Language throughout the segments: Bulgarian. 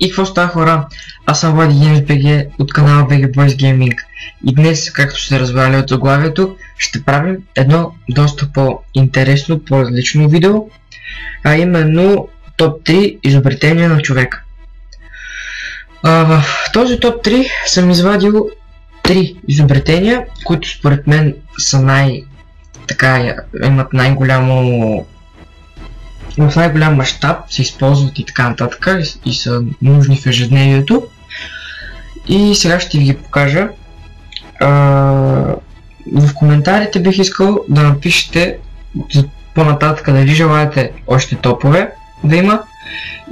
И какво става, хора? Аз съм Влади GamesBG от канала BG Boys Gaming и днес, както ще се разбрали от заглавието, ще правим едно доста по-интересно, по-различно видео, а именно топ 3 изобретения на човека. В този топ 3 съм извадил 3 изобретения, които според мен са имат в най-голям мащаб, се използват и така нататък и са нужни в ежедневието. И сега ще ви ги покажа. В коментарите бих искал да напишете по-нататък дали желаете още топове да има,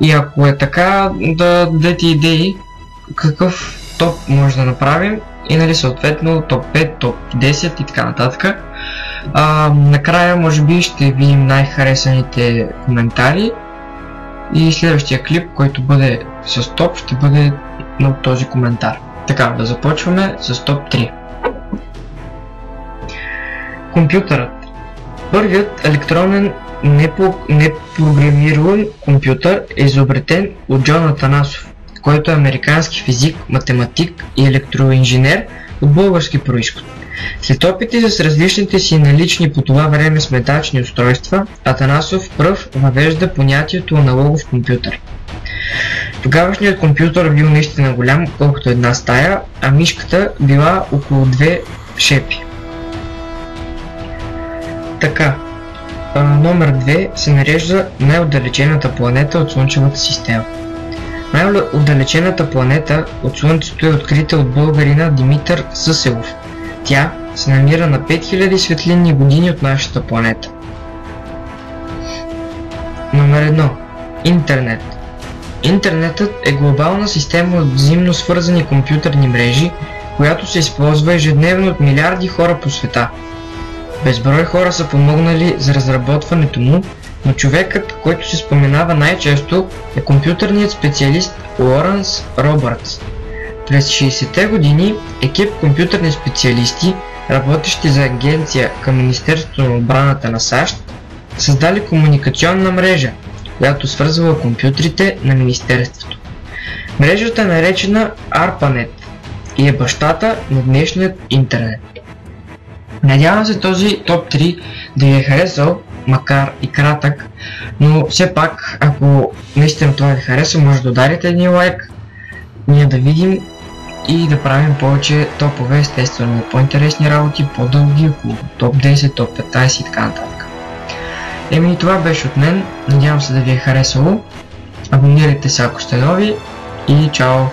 и ако е така, да дадете идеи какъв топ може да направим и съответно топ 5, топ 10 и така нататък. Накрая може би ще видим най-харесаните коментари и следващия клип, който бъде с топ, ще бъде на този коментар. Така, да започваме с топ 3. Компютърът. Първият електронен непрограмируем компютър е изобретен от Джон Атанасов, който е американски физик, математик и електроинженер от български произход. След опити с различните си налични по това време сметачни устройства, Атанасов пръв въвежда понятието аналогов компютър. Тогавашният компютър бил наистина голям, колкото една стая, а мишката била около 2 шепи. Така, номер 2 се нарежда най-отдалечената планета от Слънчевата система. Най-отдалечената планета от Слънцето е открита от българина Димитър Съселов. Тя се намира на 5000 светлинни години от нашата планета. Номер 1. Интернет. Интернетът е глобална система от взаимно свързани компютърни мрежи, която се използва ежедневно от милиарди хора по света. Безброй хора са помогнали за разработването му, но човекът, който се споменава най-често, е компютърният специалист Лоренс Робъртс. През 60-те години екип компютърни специалисти, работещи за агенция към Министерството на отбраната на САЩ, създали комуникационна мрежа, която свързвала компютрите на Министерството. Мрежата е наречена ARPANET и е бащата на днешният интернет. Надявам се този топ 3 да ви е харесал, макар и кратък, но все пак, ако наистина това ви хареса, може да ударите един лайк, ние да видим и да правим повече топове, естествено, по-интересни работи, по-дълги, около топ 10, топ 15 и така нататък. И това беше от мен, надявам се да ви е харесало, абонирайте се ако сте нови и чао!